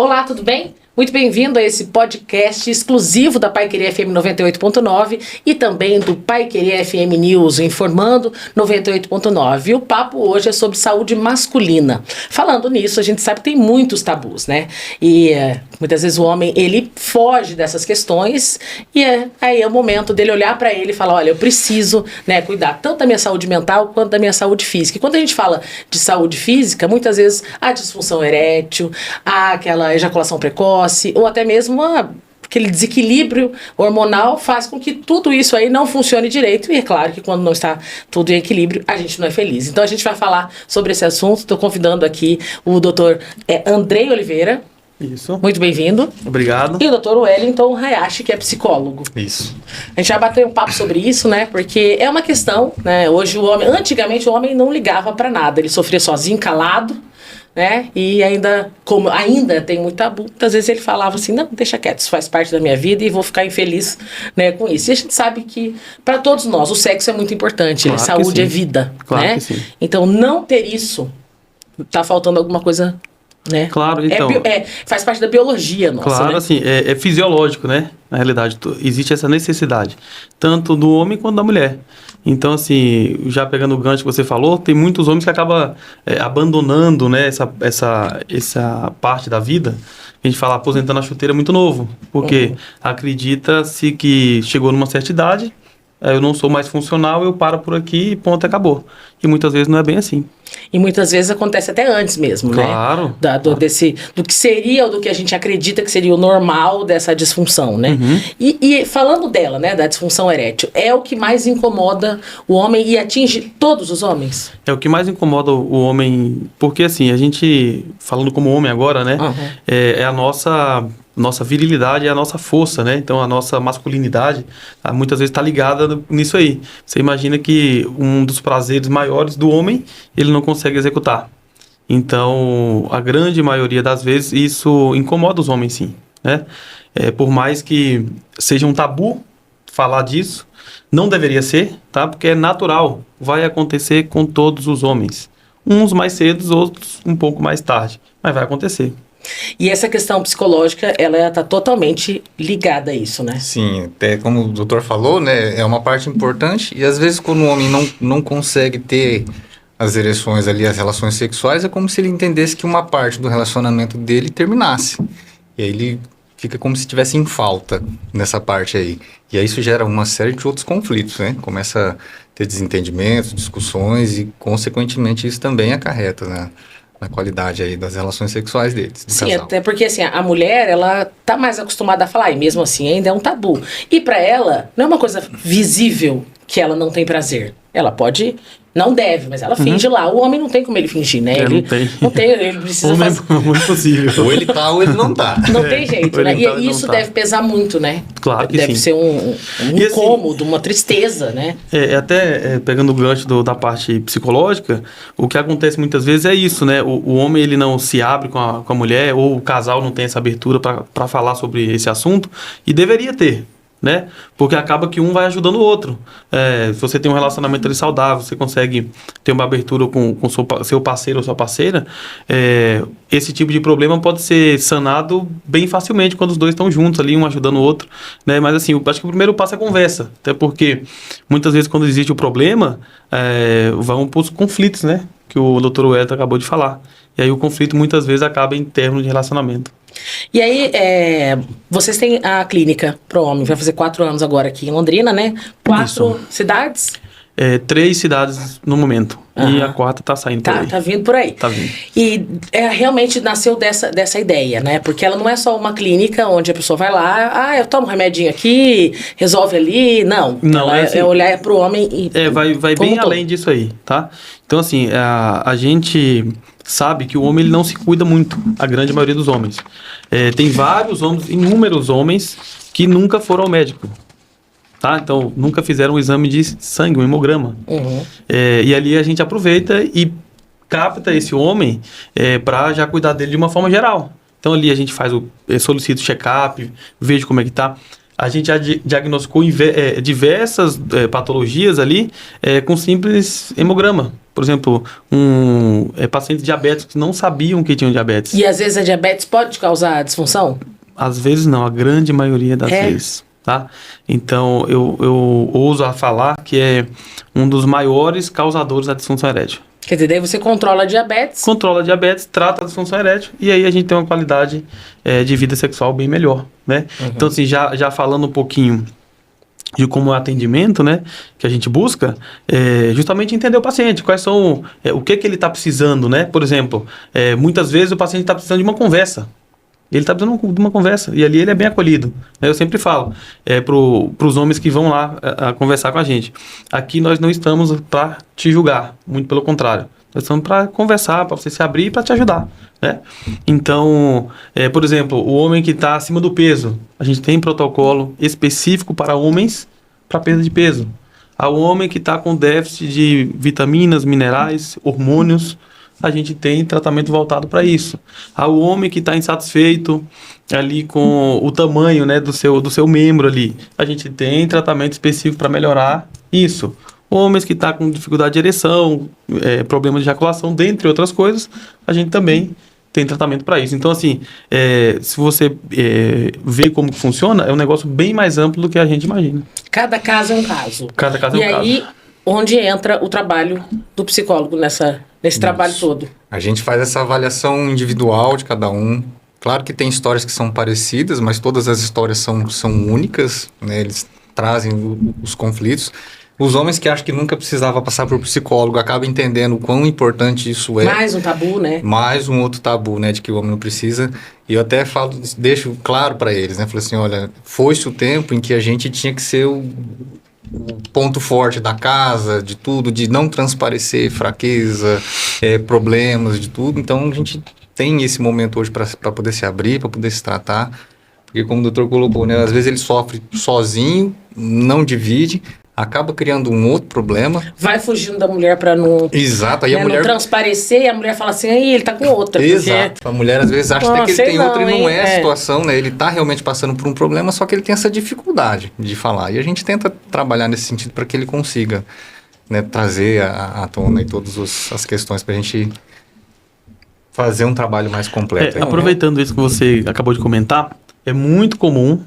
Olá, tudo bem? Muito bem-vindo a esse podcast exclusivo da Paiquerê FM 98.9 e também do Paiquerê FM News, informando 98.9. E o papo hoje é sobre saúde masculina. Falando nisso, a gente sabe que tem muitos tabus, né? E muitas vezes o homem, ele foge dessas questões e aí é o momento dele olhar para ele e falar, olha, eu preciso, né, cuidar tanto da minha saúde mental quanto da minha saúde física. E quando a gente fala de saúde física, muitas vezes a disfunção erétil, aquela ejaculação precoce, ou até mesmo aquele desequilíbrio hormonal faz com que tudo isso aí não funcione direito. E é claro que quando não está tudo em equilíbrio, a gente não é feliz. Então a gente vai falar sobre esse assunto. Estou convidando aqui o doutor Andrei Oliveira. Isso. Muito bem-vindo. Obrigado. E o doutor Wellington Hayashi, que é psicólogo. Isso. A gente vai bater um papo sobre isso, né? Porque é uma questão, né? Hoje antigamente o homem não ligava para nada. Ele sofria sozinho, calado, né? E como ainda tem muito tabu, muitas vezes ele falava assim, não, deixa quieto, isso faz parte da minha vida e vou ficar infeliz, né, com isso. E a gente sabe que para todos nós o sexo é muito importante, Claro saúde é vida, claro, né? Que sim. Então não ter isso, tá faltando alguma coisa, né? Claro, então. Faz parte da biologia nossa, claro, né? assim, é fisiológico, né? Na realidade, existe essa necessidade, tanto do homem quanto da mulher. Então, assim, já pegando o gancho que você falou, tem muitos homens que acabam abandonando, né, essa parte da vida. A gente fala aposentando a chuteira muito novo, porque acredita-se que chegou numa certa idade, eu não sou mais funcional, eu paro por aqui e ponto, acabou. E muitas vezes não é bem assim. E muitas vezes acontece até antes mesmo, claro, né? Do que seria ou do que a gente acredita que seria o normal dessa disfunção, né? Uhum. E falando dela, né, da disfunção erétil, é o que mais incomoda o homem e atinge todos os homens? É o que mais incomoda o homem, porque assim, a gente, falando como homem agora, né, é a nossa virilidade, é a nossa força, né? Então a nossa masculinidade muitas vezes está ligada nisso aí. Você imagina que um dos prazeres maiores do homem, ele não consegue executar. Então, a grande maioria das vezes, isso incomoda os homens, sim, né? Por mais que seja um tabu falar disso, não deveria ser, tá? Porque é natural, vai acontecer com todos os homens. Uns mais cedo, outros um pouco mais tarde, mas vai acontecer. E essa questão psicológica, ela está totalmente ligada a isso, né? Sim, até como o doutor falou, né, é uma parte importante e às vezes quando o homem não consegue ter as ereções ali, as relações sexuais, é como se ele entendesse que uma parte do relacionamento dele terminasse. E aí ele fica como se estivesse em falta nessa parte aí. E aí isso gera uma série de outros conflitos, né? Começa a ter desentendimentos, discussões e consequentemente isso também acarreta, né, na qualidade aí das relações sexuais deles. Sim, casal. até porque assim, a mulher, ela tá mais acostumada a falar, e mesmo assim ainda é um tabu. E para ela, não é uma coisa visível que ela não tem prazer. Ela pode, não deve, mas ela finge lá. O homem não tem como ele fingir, né? Ele não tem, ele precisa fazer. É muito possível. Ou ele tá ou ele não tá. Não tem jeito, né? Tá, E isso deve pesar muito, né? Claro que deve sim. ser um E incômodo, uma tristeza, né? Pegando o gancho da parte psicológica, o que acontece muitas vezes é isso, né? O homem, ele não se abre com a mulher, ou o casal não tem essa abertura para falar sobre esse assunto, e deveria ter, né? Porque acaba que um vai ajudando o outro. Se você tem um relacionamento ali saudável, você consegue ter uma abertura com seu parceiro ou sua parceira, esse tipo de problema pode ser sanado bem facilmente quando os dois estão juntos ali, um ajudando o outro, né? Mas assim, eu acho que o primeiro passo é a conversa, até porque muitas vezes quando existe o problema, vão para os conflitos, né? Que o Dr. Wellington acabou de falar. E aí o conflito muitas vezes acaba em término de relacionamento. E aí, vocês têm a clínica pro homem, vai fazer 4 anos agora aqui em Londrina, né? 4 cidades? 3 cidades no momento. E a 4ª tá saindo por aí. Tá vindo por aí. Tá vindo. E realmente nasceu dessa ideia, né? Porque ela não é só uma clínica onde a pessoa vai lá, eu tomo um remedinho aqui, resolve ali. Não. Ela assim, é olhar pro homem e... vai bem além disso aí, tá? Então, assim, a gente sabe que o homem ele não se cuida muito, a grande maioria dos homens. Tem vários homens, inúmeros homens, que nunca foram ao médico. Tá? Então, nunca fizeram um exame de sangue, um hemograma. E ali a gente aproveita e capta esse homem para já cuidar dele de uma forma geral. Então, ali a gente faz solicita o check-up, veja como é que tá. A gente já diagnosticou diversas patologias ali com simples hemograma. Por exemplo, pacientes diabéticos que não sabiam que tinham diabetes. E às vezes a diabetes pode causar disfunção? Às vezes não, a grande maioria das vezes. Tá? Então, eu ouso a falar que é um dos maiores causadores da disfunção erétil. Quer dizer, daí você controla a diabetes. Controla a diabetes, trata a disfunção erétil e aí a gente tem uma qualidade de vida sexual bem melhor, né? Então, assim, já falando um pouquinho de como é o atendimento, né, que a gente busca, justamente entender o paciente, quais são, o que ele está precisando, né? Por exemplo, muitas vezes o paciente está precisando de uma conversa. Ele está precisando de uma conversa e ali ele é bem acolhido. Eu sempre falo para os homens que vão lá a conversar com a gente. Aqui nós não estamos para te julgar, muito pelo contrário. Nós estamos para conversar, para você se abrir e para te ajudar. Né? Então, por exemplo, o homem que está acima do peso, a gente tem protocolo específico para homens para perda de peso. Ao homem que está com déficit de vitaminas, minerais, hormônios, a gente tem tratamento voltado para isso. Ao homem que está insatisfeito ali com o tamanho, né, do seu membro ali, a gente tem tratamento específico para melhorar isso. Homens que estão com dificuldade de ereção, problemas de ejaculação, dentre outras coisas, a gente também tem tratamento para isso. Então, assim, se você vê como funciona, é um negócio bem mais amplo do que a gente imagina. Cada caso é um caso. Cada caso é um caso. E aí, onde entra o trabalho do psicólogo nesse trabalho todo? A gente faz essa avaliação individual de cada um. Claro que tem histórias que são parecidas, mas todas as histórias são únicas, né? Eles trazem os conflitos. Os homens que acham que nunca precisava passar por psicólogo acabam entendendo o quão importante isso é. Mais um tabu, né? Mais um outro tabu, né? De que o homem não precisa. E eu até deixo claro para eles, né? Falei assim, olha, foi-se o tempo em que a gente tinha que ser o ponto forte da casa, de tudo, de não transparecer fraqueza, problemas, de tudo. Então, a gente tem esse momento hoje para poder se abrir, para poder se tratar. Porque, como o doutor colocou, né? Às vezes ele sofre sozinho, não divide, acaba criando um outro problema. Vai fugindo da mulher para não... Exato. Aí a mulher... não transparecer, e a mulher fala assim, aí ele tá com outra. Exato. Porque... A mulher às vezes acha até que ele tem outra e não é a é situação, né? Ele tá realmente passando por um problema, só que ele tem essa dificuldade de falar. E a gente tenta trabalhar nesse sentido para que ele consiga, né, trazer à tona e todas as questões para a gente fazer um trabalho mais completo. Aproveitando isso que você acabou de comentar, é muito comum,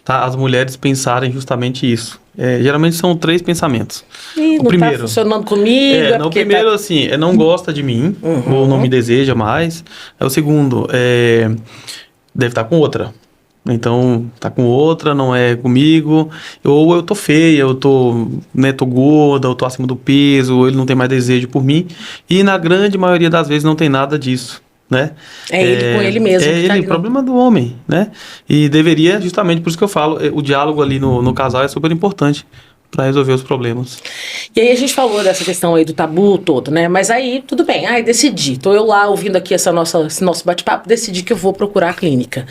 tá, as mulheres pensarem justamente isso. Geralmente são 3 pensamentos. O primeiro, tá funcionando comigo. O primeiro, assim, não gosta de mim, ou não me deseja mais. O segundo, deve estar com outra. Então, tá com outra, não é comigo. Ou eu tô feia, eu tô gorda, eu tô acima do peso, ou ele não tem mais desejo por mim. E na grande maioria das vezes não tem nada disso. Né? Ele com ele mesmo. O problema do homem, né? E deveria, justamente por isso que eu falo, o diálogo ali no casal é super importante para resolver os problemas. E aí a gente falou dessa questão aí do tabu todo, né? Mas aí, tudo bem, decidi. Tô eu lá ouvindo aqui esse nosso bate-papo, decidi que eu vou procurar a clínica.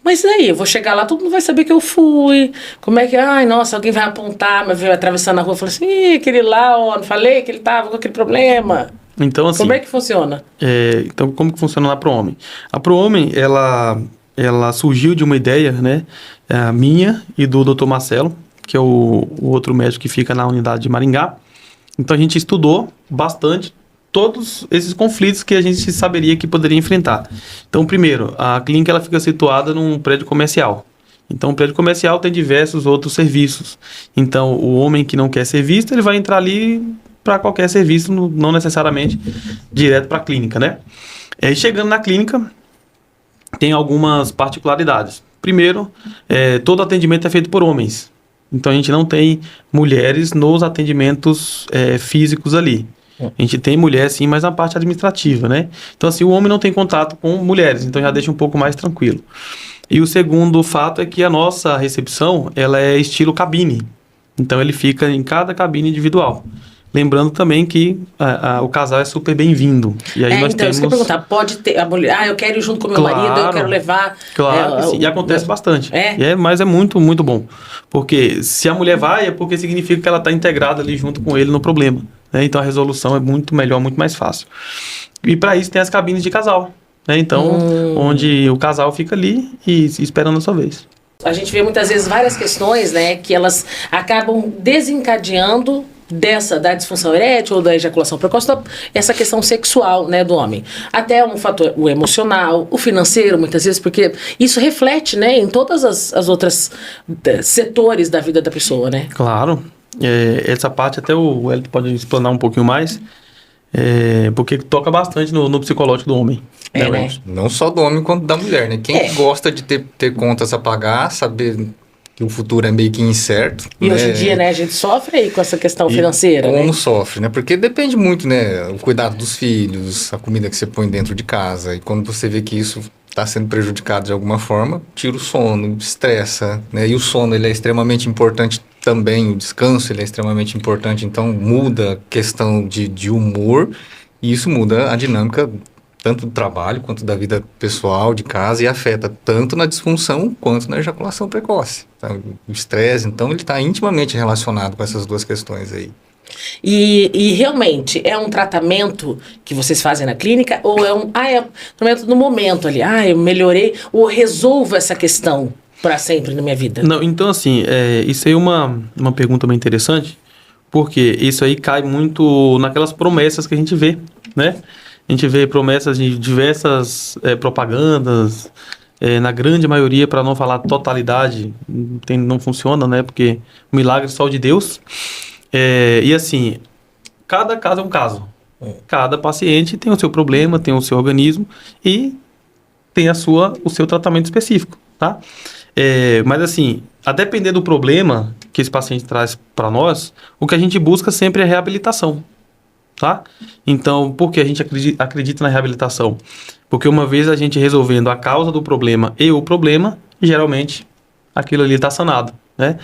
Mas aí, eu vou chegar lá, todo mundo vai saber que eu fui. Como é que... nossa, alguém vai apontar, mas vai atravessar na rua e falar assim, aquele lá, não falei que ele tava com aquele problema. Então, assim, como é que funciona? Então, como que funciona lá pro homem? A pro homem, ela surgiu de uma ideia, né? Minha e do Dr. Marcelo, que é o outro médico que fica na unidade de Maringá. Então, a gente estudou bastante todos esses conflitos que a gente saberia que poderia enfrentar. Então, primeiro, a clínica ela fica situada num prédio comercial. Então, o prédio comercial tem diversos outros serviços. Então, o homem que não quer ser visto, ele vai entrar ali para qualquer serviço, não necessariamente direto para a clínica, né? Chegando na clínica, tem algumas particularidades. Primeiro, todo atendimento é feito por homens. Então, a gente não tem mulheres nos atendimentos físicos ali. A gente tem mulher, sim, mas na parte administrativa, né? Então, assim, o homem não tem contato com mulheres, então já deixa um pouco mais tranquilo. E o segundo fato é que a nossa recepção, ela é estilo cabine. Então, ele fica em cada cabine individual. Lembrando também que o casal é super bem-vindo. E aí nós temos... Isso que eu ia perguntar, pode ter a mulher, eu quero ir junto com meu marido, eu quero levar... Claro, sim, e acontece bastante. Mas é muito, muito bom. Porque se a mulher vai, é porque significa que ela está integrada ali junto com ele no problema. Né? Então a resolução é muito melhor, muito mais fácil. E para isso tem as cabines de casal. Né? Então, onde o casal fica ali e esperando a sua vez. A gente vê muitas vezes várias questões, né, que elas acabam desencadeando da disfunção erétil ou da ejaculação precoce, essa questão sexual, né, do homem. Até um fator, o emocional, o financeiro, muitas vezes, porque isso reflete, né, em todas as outras setores da vida da pessoa, né? Claro. Essa parte até o Hélio pode explanar um pouquinho mais, porque toca bastante no psicológico do homem. Né? Não só do homem quanto da mulher, né? Quem gosta de ter contas a pagar, saber que o futuro é meio que incerto. E né? hoje em dia, né, a gente sofre aí com essa questão financeira, como né? sofre, né? Porque depende muito, né? O cuidado dos filhos, a comida que você põe dentro de casa. E quando você vê que isso está sendo prejudicado de alguma forma, tira o sono, estressa, né? E o sono, ele é extremamente importante também, o descanso, ele é extremamente importante. Então, muda a questão de humor e isso muda a dinâmica tanto do trabalho quanto da vida pessoal, de casa, e afeta tanto na disfunção quanto na ejaculação precoce. Tá? O estresse, então, ele está intimamente relacionado com essas duas questões aí. E realmente é um tratamento que vocês fazem na clínica ou é um tratamento no momento ali, eu melhorei ou resolvo essa questão para sempre na minha vida? Não, então assim, isso aí é uma pergunta bem interessante, porque isso aí cai muito naquelas promessas que a gente vê, né? A gente vê promessas de diversas propagandas, na grande maioria, para não falar totalidade, não funciona, né? Porque o milagre é só de Deus. E assim, cada caso é um caso. Cada paciente tem o seu problema, tem o seu organismo e tem o seu tratamento específico, tá? Mas assim, a depender do problema que esse paciente traz para nós, o que a gente busca sempre é reabilitação, tá? Então, por que a gente acredita na reabilitação? Porque uma vez a gente resolvendo a causa do problema e o problema, geralmente aquilo ali está sanado, né?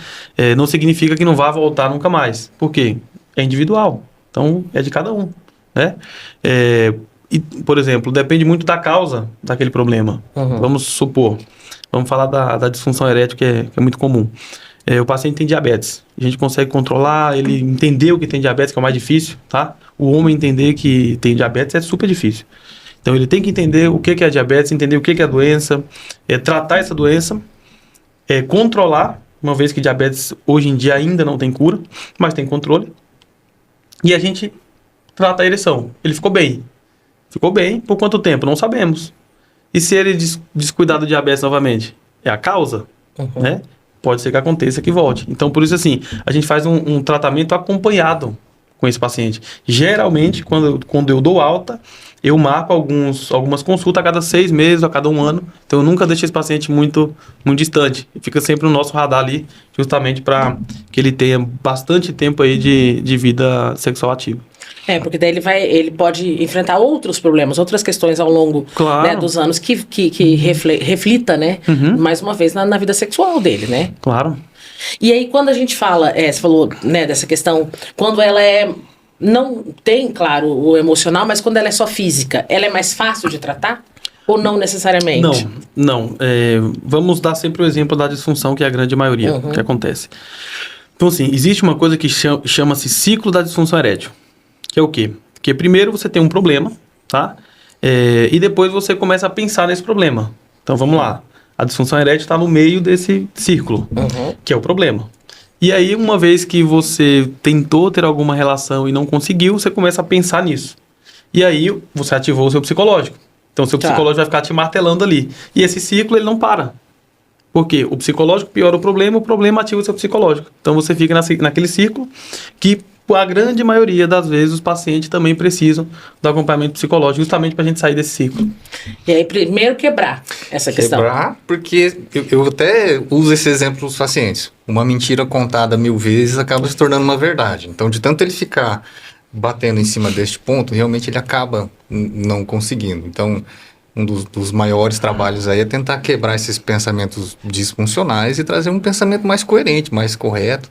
Não significa que não vá voltar nunca mais. Por quê? É individual. Então, é de cada um, né? E, por exemplo, depende muito da causa daquele problema. Uhum. Vamos falar da disfunção erétil, que é muito comum. O paciente tem diabetes. A gente consegue controlar, ele entender o que tem diabetes, que é o mais difícil, tá? O homem entender que tem diabetes é super difícil. Então, ele tem que entender o que é diabetes, entender o que é a doença, tratar essa doença, controlar, uma vez que diabetes hoje em dia ainda não tem cura, mas tem controle. E a gente trata a ereção. Ele ficou bem. Ficou bem por quanto tempo? Não sabemos. E se ele descuidar do diabetes novamente? É a causa, né? Pode ser que aconteça que volte. Então, por isso, assim, a gente faz um tratamento acompanhado com esse paciente. Geralmente, quando eu dou alta, eu marco algumas consultas a cada 6 meses, a cada 1 ano. Então, eu nunca deixo esse paciente muito, muito distante. Fica sempre no nosso radar ali, justamente para que ele tenha bastante tempo aí de vida sexual ativa. Porque daí ele pode enfrentar outros problemas, outras questões ao longo, Claro. né, dos anos que reflita, né, mais uma vez na vida sexual dele, né? Claro. E aí quando a gente fala, você falou, né, dessa questão, quando ela não tem, claro, o emocional, mas quando ela é só física, ela é mais fácil de tratar? Ou não necessariamente? Não. Vamos dar sempre o exemplo da disfunção, que é a grande maioria que acontece. Então, assim, existe uma coisa que chama-se ciclo da disfunção erétil. Que é o quê? Que primeiro você tem um problema, tá? E depois você começa a pensar nesse problema. Então, vamos lá. A disfunção erétil está no meio desse círculo, que é o problema. E aí, uma vez que você tentou ter alguma relação e não conseguiu, você começa a pensar nisso. E aí, você ativou o seu psicológico. Então, o seu psicológico vai ficar te martelando ali. E esse ciclo, ele não para. Por quê? O psicológico piora o problema ativa o seu psicológico. Então, você fica naquele círculo que, a grande maioria das vezes, os pacientes também precisam do acompanhamento psicológico, justamente para a gente sair desse ciclo. E aí, primeiro quebrar essa questão. Quebrar, porque eu até uso esse exemplo para os pacientes. Uma mentira contada 1000 vezes acaba se tornando uma verdade. Então, de tanto ele ficar batendo em cima deste ponto, realmente ele acaba não conseguindo. Então, um dos maiores trabalhos aí é tentar quebrar esses pensamentos disfuncionais e trazer um pensamento mais coerente, mais correto,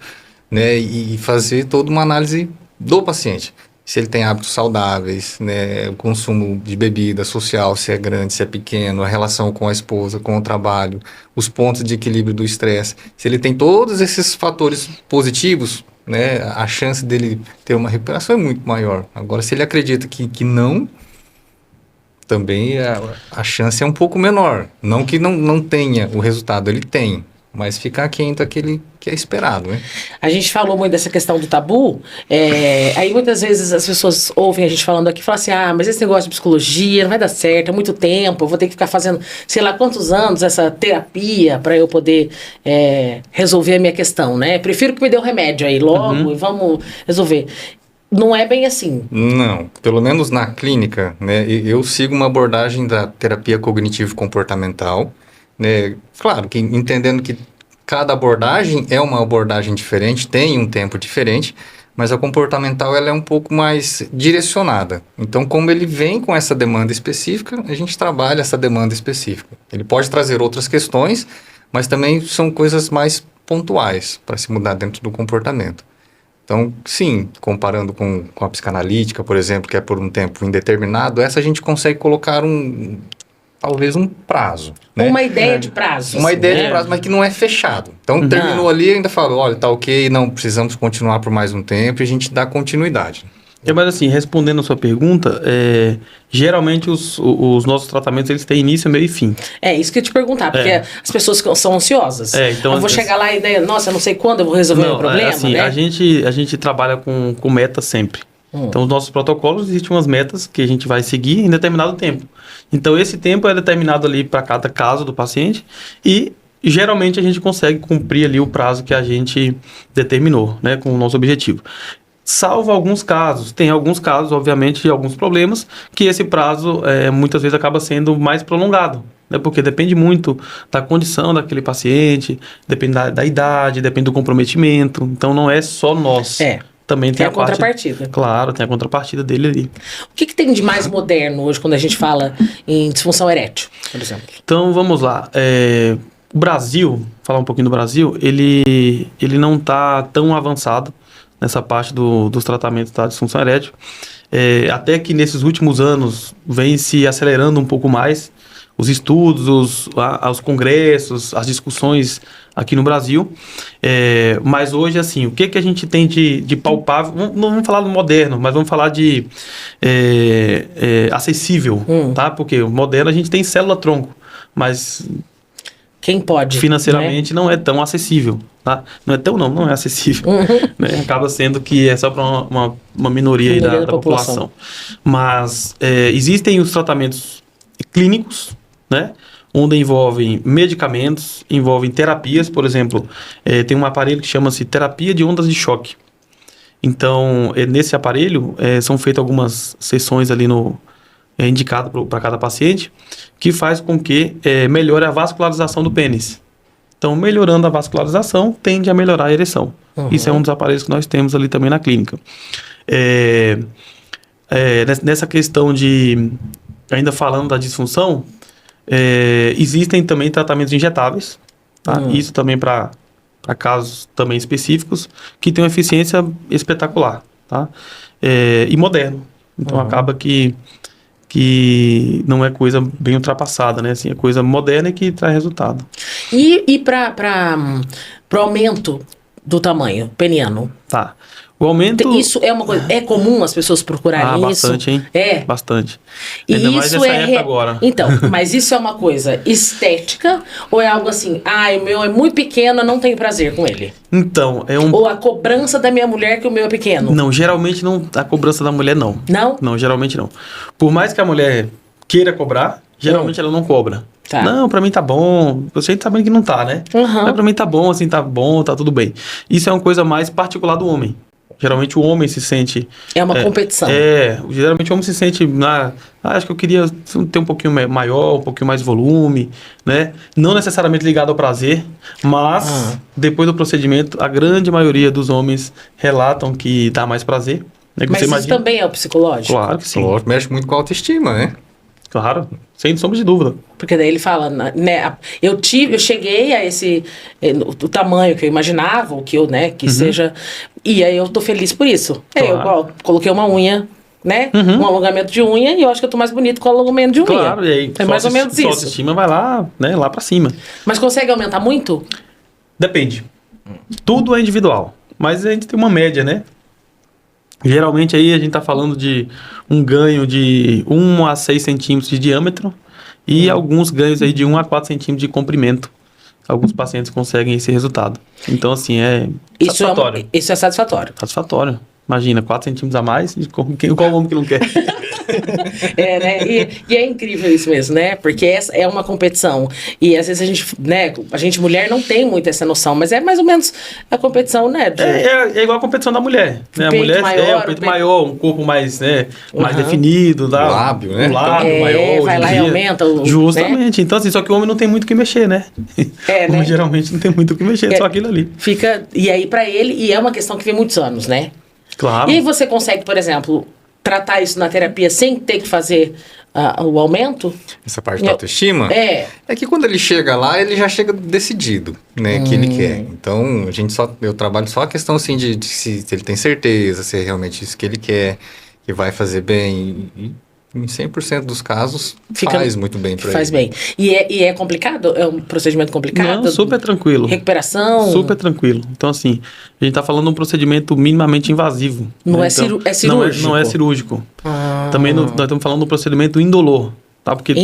né, e fazer toda uma análise do paciente. Se ele tem hábitos saudáveis, né, o consumo de bebida social, se é grande, se é pequeno, a relação com a esposa, com o trabalho, os pontos de equilíbrio do estresse. Se ele tem todos esses fatores positivos, né, a chance dele ter uma recuperação é muito maior. Agora, se ele acredita que não, também a chance é um pouco menor. Não que não tenha o resultado, ele tem. mas ficar quente aquele que é esperado, né? A gente falou muito dessa questão do tabu, aí muitas vezes as pessoas ouvem a gente falando aqui e falam assim, mas esse negócio de psicologia não vai dar certo, é muito tempo, eu vou ter que ficar fazendo sei lá quantos anos essa terapia para eu poder resolver a minha questão, né? Prefiro que me dê um remédio aí logo e vamos resolver. Não é bem assim. Não, pelo menos na clínica, né, eu sigo uma abordagem da terapia cognitivo-comportamental, né, claro, que entendendo que cada abordagem é uma abordagem diferente, tem um tempo diferente, mas a comportamental ela é um pouco mais direcionada. Então, como ele vem com essa demanda específica, a gente trabalha essa demanda específica. Ele pode trazer outras questões, mas também são coisas mais pontuais para se mudar dentro do comportamento. Então, sim, comparando com a psicanalítica, por exemplo, que é por um tempo indeterminado, essa a gente consegue colocar talvez um prazo. Né? Uma ideia de prazo. Uma assim, ideia né? de prazo, mas que não é fechado. Então, terminou ali e ainda falou, olha, tá ok, não, precisamos continuar por mais um tempo e a gente dá continuidade. Mas assim, respondendo a sua pergunta, geralmente os nossos tratamentos eles têm início, meio e fim. É isso que eu ia te perguntar, porque as pessoas são ansiosas. Então, eu vou chegar lá e, nossa, eu não sei quando eu vou resolver o meu problema, assim, né? a gente trabalha com metas sempre. Então, os nossos protocolos, existem umas metas que a gente vai seguir em determinado tempo. Então, esse tempo é determinado ali para cada caso do paciente e geralmente a gente consegue cumprir ali o prazo que a gente determinou, né, com o nosso objetivo. Salvo alguns casos. Tem alguns casos, obviamente, de alguns problemas, que esse prazo muitas vezes acaba sendo mais prolongado. Né? Porque depende muito da condição daquele paciente, depende da idade, depende do comprometimento. Então, não é só nós. Também tem a contrapartida. Claro, tem a contrapartida dele ali. O que tem de mais moderno hoje quando a gente fala em disfunção erétil, por exemplo? Então, vamos lá. O Brasil, falar um pouquinho do Brasil, ele não está tão avançado nessa parte dos tratamentos da disfunção erétil. Até que nesses últimos anos vem se acelerando um pouco mais os estudos, os congressos, as discussões aqui no Brasil. Mas hoje, assim, o que a gente tem de palpável, não vamos falar do moderno, mas vamos falar de acessível, tá? Porque o moderno a gente tem célula-tronco, mas quem pode, financeiramente, né? Não é tão acessível, tá? Não é acessível. Né? Acaba sendo que é só para uma minoria aí da população. Mas existem os tratamentos clínicos, né? Onde envolvem medicamentos, envolvem terapias, por exemplo, tem um aparelho que chama-se terapia de ondas de choque. Então, nesse aparelho, são feitas algumas sessões ali indicado para cada paciente, que faz com que melhore a vascularização do pênis. Então, melhorando a vascularização, tende a melhorar a ereção. Isso é um dos aparelhos que nós temos ali também na clínica. Nessa questão de, ainda falando da disfunção, existem também tratamentos injetáveis, tá? Isso também para casos também específicos, que tem uma eficiência espetacular, tá? E moderno. Então, acaba que não é coisa bem ultrapassada, né? Assim, é coisa moderna e que traz resultado. E para o aumento do tamanho peniano? Tá. O aumento... Isso é uma coisa... É comum as pessoas procurarem bastante, isso? Hein? Bastante. E ainda mais isso nessa época agora. Então, mas isso é uma coisa estética ou é algo assim, o meu é muito pequeno, eu não tenho prazer com ele? Então, Ou a cobrança da minha mulher que o meu é pequeno? Não, geralmente não, a cobrança da mulher não. Não? Não, geralmente não. Por mais que a mulher queira cobrar, geralmente ela não cobra. Tá. Não, pra mim tá bom. Você tá sabendo que não tá, né? Mas pra mim tá bom, assim, tá bom, tá tudo bem. Isso é uma coisa mais particular do homem. Geralmente o homem se sente... É uma competição. Geralmente o homem se sente... acho que eu queria ter um pouquinho maior, um pouquinho mais volume, né? Não necessariamente ligado ao prazer, mas depois do procedimento, a grande maioria dos homens relatam que dá mais prazer. Né? Mas isso também é o psicológico? Claro que sim. Mexe muito com a autoestima, né? Claro, sem sombra de dúvida. Porque daí ele fala, né, eu cheguei a esse, o tamanho que eu imaginava, o que eu, né, que seja, e aí eu tô feliz por isso. Claro. Eu coloquei uma unha, né, um alongamento de unha, e eu acho que eu tô mais bonito com o alongamento de unha. Claro, e aí, é mais ou menos isso. Sua autoestima vai lá, né, lá pra cima. Mas consegue aumentar muito? Depende. Tudo é individual, mas a gente tem uma média, né? Geralmente aí a gente está falando de um ganho de 1 a 6 centímetros de diâmetro e alguns ganhos aí de 1 a 4 centímetros de comprimento alguns pacientes conseguem esse resultado. Então, assim, é satisfatório. Isso é satisfatório. Satisfatório. Imagina, 4 centímetros a mais, qual homem que não quer? Né? E é incrível isso mesmo, né? Porque essa é uma competição. E às vezes a gente mulher não tem muito essa noção, mas é mais ou menos a competição, né? É igual a competição da mulher. Né? A mulher maior, o peito maior, um corpo mais, né, mais definido. Tá? Um lábio, né? Um lábio maior. Vai lá e aumenta o... Justamente. Né? Então, assim, só que o homem não tem muito o que mexer, né? O homem geralmente não tem muito o que mexer, só aquilo ali. E aí pra ele, e é uma questão que vem muitos anos, né? Claro. E aí você consegue, por exemplo, tratar isso na terapia sem ter que fazer o aumento? Essa parte da autoestima? É que quando ele chega lá, ele já chega decidido, né, que ele quer. Então, eu trabalho só a questão, assim, de se ele tem certeza, se é realmente isso que ele quer, que vai fazer bem. E em 100% dos casos, faz muito bem para ele. Faz bem. E é complicado? É um procedimento complicado? Não, super tranquilo. Recuperação? Super tranquilo. Então, assim, a gente tá falando de um procedimento minimamente invasivo. Não né? é cirúrgico? Não é cirúrgico. Também nós estamos falando de um procedimento indolor. Tá? Porque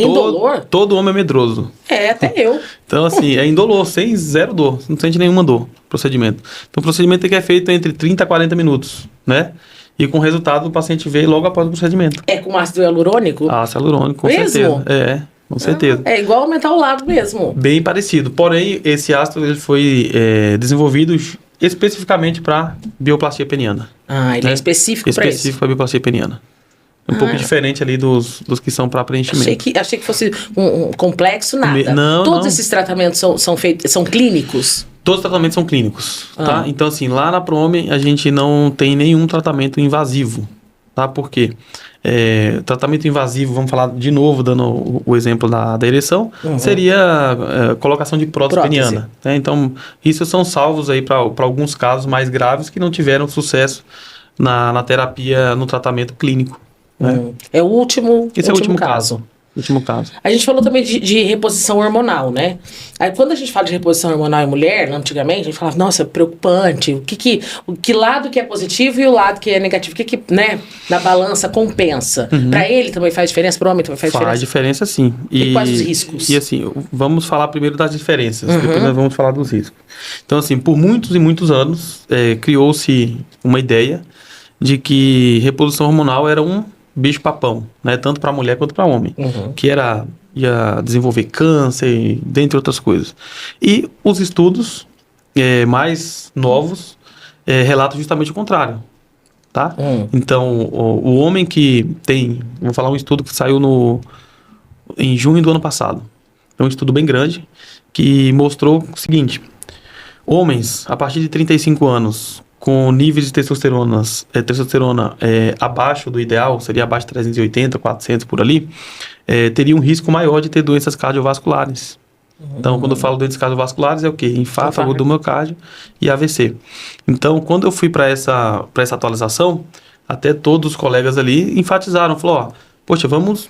todo homem é medroso. Até eu. Então, assim, é indolor, zero dor. Você não sente nenhuma dor, procedimento. Então, o procedimento é feito entre 30 a 40 minutos, né? E com o resultado o paciente vê logo após o procedimento. É com ácido hialurônico? Ácido hialurônico, com certeza. Com certeza. É igual aumentar o lado mesmo. Bem parecido. Porém, esse ácido ele foi desenvolvido especificamente para bioplastia peniana. Ele é específico para isso? Específico para bioplastia peniana. Um pouco diferente ali dos que são para preenchimento. Achei que fosse um complexo, nada. Todos esses tratamentos são clínicos? Todos os tratamentos são clínicos, tá? Então, assim, lá na ProHomem a gente não tem nenhum tratamento invasivo, tá? Por quê? Tratamento invasivo, vamos falar de novo, dando o exemplo da ereção, seria colocação de prótese peniana. Né? Então, isso são salvos aí para alguns casos mais graves que não tiveram sucesso na terapia, no tratamento clínico. Né? É o último Esse é o último caso. Último caso. A gente falou também de reposição hormonal, né? Aí quando a gente fala de reposição hormonal em mulher, antigamente, a gente falava, nossa, preocupante, que lado que é positivo e o lado que é negativo, o que né, na balança compensa. Pra ele também faz diferença, pro homem também faz diferença? Faz diferença, sim. E quais os riscos? E assim, vamos falar primeiro das diferenças, depois nós vamos falar dos riscos. Então assim, por muitos e muitos anos, criou-se uma ideia de que reposição hormonal era um bicho-papão, né? Tanto para mulher quanto para homem, que ia desenvolver câncer, dentre outras coisas. E os estudos mais novos relatam justamente o contrário, tá? Então, o homem que vou falar um estudo que saiu em junho do ano passado, é um estudo bem grande, que mostrou o seguinte: homens a partir de 35 anos com níveis de testosterona abaixo do ideal, seria abaixo de 380, 400 por ali, teria um risco maior de ter doenças cardiovasculares. Então, quando eu falo doenças cardiovasculares, é o quê? Infarto agudo do miocárdio e AVC. Então, quando eu fui para essa atualização, até todos os colegas ali enfatizaram, falaram, poxa, vamos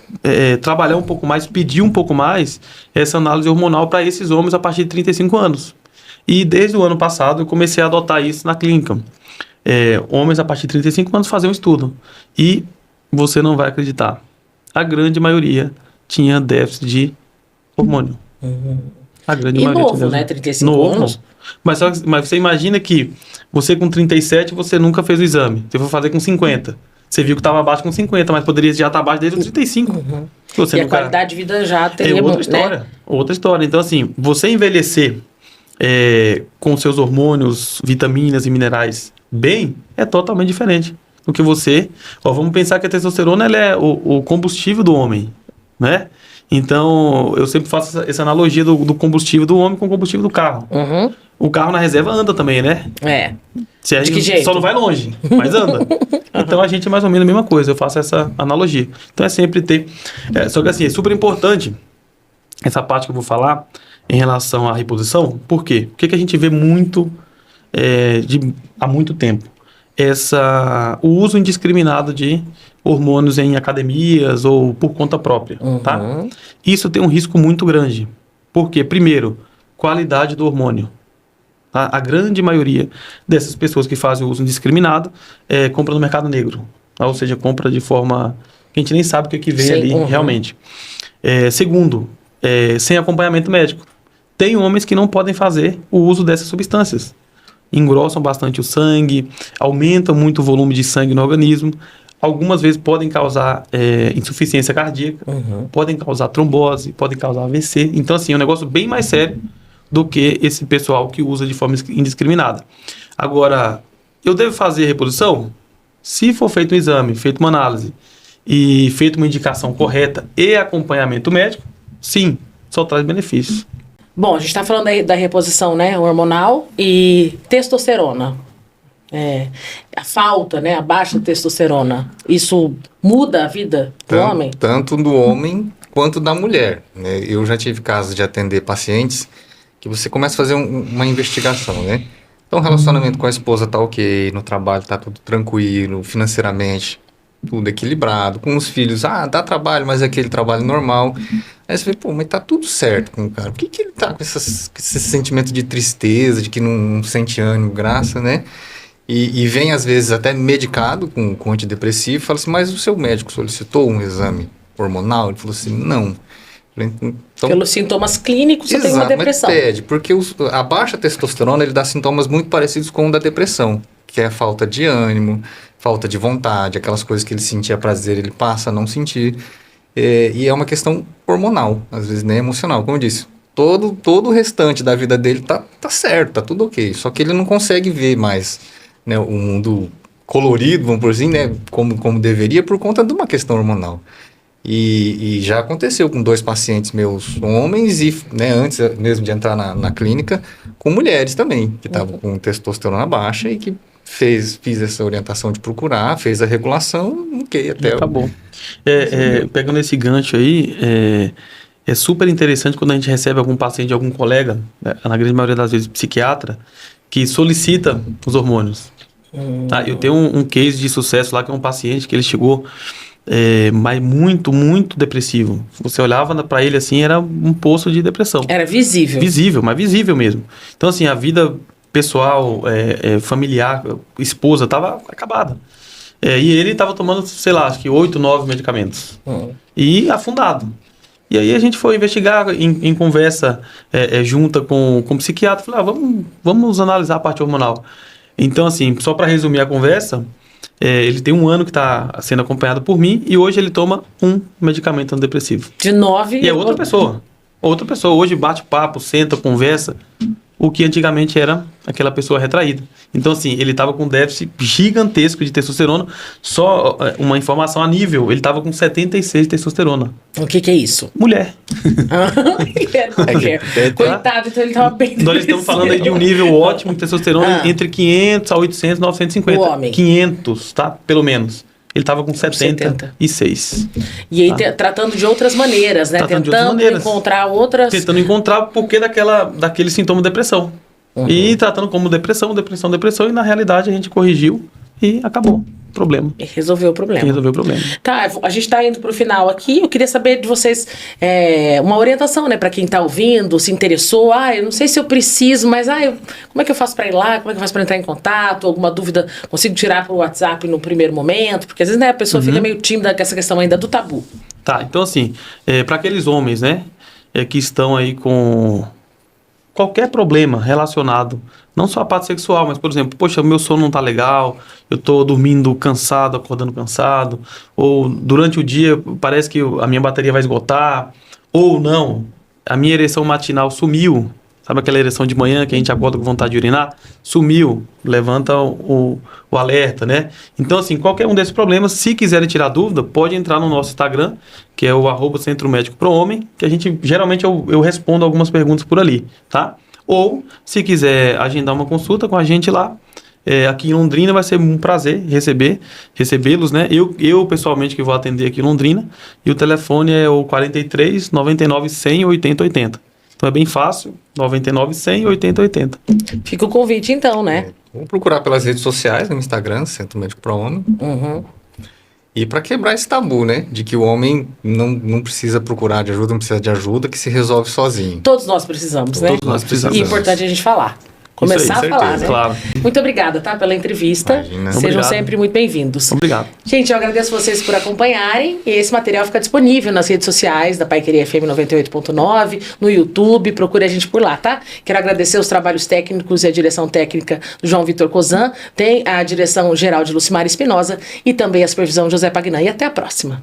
trabalhar um pouco mais, pedir um pouco mais essa análise hormonal para esses homens a partir de 35 anos. E desde o ano passado eu comecei a adotar isso na clínica. Homens a partir de 35 anos faziam um estudo. E você não vai acreditar. A grande maioria tinha déficit de hormônio. A grande maioria novo, né? 35 anos. Mas você imagina que você com 37 você nunca fez o exame. Você foi fazer com 50. Você viu que estava abaixo com 50, mas poderia já estar abaixo desde os 35. A qualidade de vida já teria... outra história. Né? Outra história. Então assim, você envelhecer com seus hormônios, vitaminas e minerais bem, é totalmente diferente do que você... vamos pensar que a testosterona ela é o combustível do homem, né? Então, eu sempre faço essa analogia do combustível do homem com o combustível do carro. O carro na reserva anda também, né? De que jeito? Só não vai longe, mas anda. Então, a gente é mais ou menos a mesma coisa, eu faço essa analogia. Então, é sempre ter... só que assim, é super importante essa parte que eu vou falar em relação à reposição. Por quê? Porque que a gente vê muito há muito tempo o uso indiscriminado de hormônios em academias ou por conta própria, tá? Isso tem um risco muito grande. Por quê? Primeiro, qualidade do hormônio. Tá? A grande maioria dessas pessoas que fazem o uso indiscriminado compra no mercado negro, tá? Ou seja, compra de forma que a gente nem sabe o que vem ali realmente. Segundo, sem acompanhamento médico. Tem homens que não podem fazer o uso dessas substâncias. Engrossam bastante o sangue, aumentam muito o volume de sangue no organismo. Algumas vezes podem causar insuficiência cardíaca, podem causar trombose, podem causar AVC. Então, assim, é um negócio bem mais sério do que esse pessoal que usa de forma indiscriminada. Agora, eu devo fazer reposição? Se for feito um exame, feito uma análise e feita uma indicação correta e acompanhamento médico, sim, só traz benefícios. Bom, a gente está falando aí da reposição, né, hormonal e testosterona. A falta, né, a baixa testosterona, isso muda a vida do homem? Tanto do homem quanto da mulher, né? Eu já tive casos de atender pacientes que você começa a fazer uma investigação, né? Então, o relacionamento com a esposa tá ok, no trabalho tá tudo tranquilo, financeiramente tudo equilibrado, com os filhos, dá trabalho, mas é aquele trabalho normal. Aí você vê, pô, mas tá tudo certo com o cara. Por que ele tá com esse sentimento de tristeza, de que não sente ânimo, graça, né? E vem, às vezes, até medicado com antidepressivo, e fala assim, mas o seu médico solicitou um exame hormonal? Ele falou assim, não. Então, pelos sintomas clínicos, você tem uma depressão. Mas pede, porque a baixa testosterona, ele dá sintomas muito parecidos com o da depressão, que é a falta de ânimo, falta de vontade, aquelas coisas que ele sentia prazer, ele passa a não sentir. E é uma questão hormonal, às vezes nem emocional, como eu disse. Todo o restante da vida dele tá certo, tá tudo ok. Só que ele não consegue ver mais, né, o mundo colorido, vamos por assim, né, como deveria, por conta de uma questão hormonal. E já aconteceu com 2 pacientes meus homens e, né, antes mesmo de entrar na clínica, com mulheres também, que estavam com testosterona baixa e que fiz essa orientação de procurar, fez a regulação, ok, até... Acabou. Pegando esse gancho aí, é super interessante quando a gente recebe algum paciente, algum colega, né, na grande maioria das vezes psiquiatra, que solicita os hormônios. Eu tenho um case de sucesso lá, que é um paciente que ele chegou... mas muito, muito depressivo. Você olhava para ele assim, era um poço de depressão. Era visível. Visível, mas visível mesmo. Então, assim, a vida pessoal, familiar, esposa, estava acabada. E ele estava tomando, sei lá, acho que 8, 9 medicamentos. E afundado. E aí a gente foi investigar em conversa junta com o psiquiatra. Falei, vamos analisar a parte hormonal. Então, assim, só para resumir a conversa... ele tem 1 ano que está sendo acompanhado por mim e hoje ele toma um medicamento antidepressivo. De 9... E é outra pessoa. Outra pessoa. Hoje bate papo, senta, conversa. O que antigamente era aquela pessoa retraída. Então, assim, ele estava com um déficit gigantesco de testosterona. Só uma informação a nível, ele estava com 76 de testosterona. O que é isso? Mulher. Coitado, então ele estava bem... Nós estamos falando aí de um nível ótimo de testosterona entre 500 a 800, 950. O homem. 500, tá? Pelo menos. Ele estava com 76. E aí, tratando de outras maneiras, né? Tentando encontrar outras... Tentando encontrar porquê daquele sintoma de depressão. E tratando como depressão. E na realidade a gente corrigiu e acabou o problema. E resolveu o problema. Tá, a gente está indo para o final aqui. Eu queria saber de vocês uma orientação, né? Para quem está ouvindo, se interessou. Eu não sei se eu preciso, mas como é que eu faço para ir lá? Como é que eu faço para entrar em contato? Alguma dúvida consigo tirar para o WhatsApp no primeiro momento? Porque às vezes, né, a pessoa fica meio tímida com essa questão ainda do tabu. Tá, então assim, para aqueles homens, né, que estão aí com qualquer problema relacionado, não só a parte sexual, mas, por exemplo, poxa, meu sono não tá legal, eu tô dormindo cansado, acordando cansado, ou durante o dia parece que a minha bateria vai esgotar, ou não, a minha ereção matinal sumiu, sabe aquela ereção de manhã que a gente acorda com vontade de urinar? Sumiu, levanta o alerta, né? Então, assim, qualquer um desses problemas, se quiserem tirar dúvida, pode entrar no nosso Instagram, que é o @Centro Médico Pro Homem, que a gente, geralmente, eu respondo algumas perguntas por ali, tá? Ou, se quiser agendar uma consulta com a gente lá, aqui em Londrina, vai ser um prazer recebê-los, né? Eu pessoalmente que vou atender aqui em Londrina, e o telefone é o 43 99 100 80 80. Então é bem fácil, 99 100 80 80. Fica o convite então, né? Vamos procurar pelas redes sociais, no Instagram, Centro Médico Pro Homem. E para quebrar esse tabu, né? De que o homem não precisa procurar de ajuda, não precisa de ajuda, que se resolve sozinho. Todos nós precisamos, né? Todos nós precisamos. E é importante a gente falar. começar Isso aí, a falar, certeza, né? claro. Muito obrigada, tá? Pela entrevista. Imagina. Sejam Obrigado. sempre muito bem-vindos. Obrigado. Gente, eu agradeço vocês por acompanharem. E esse material fica disponível nas redes sociais da Paiqueria FM 98.9, no YouTube. Procure a gente por lá, tá? Quero agradecer os trabalhos técnicos e a direção técnica do João Vitor Cozan. Tem a direção geral de Lucimar Espinosa e também a supervisão de José Pagnan. E até a próxima.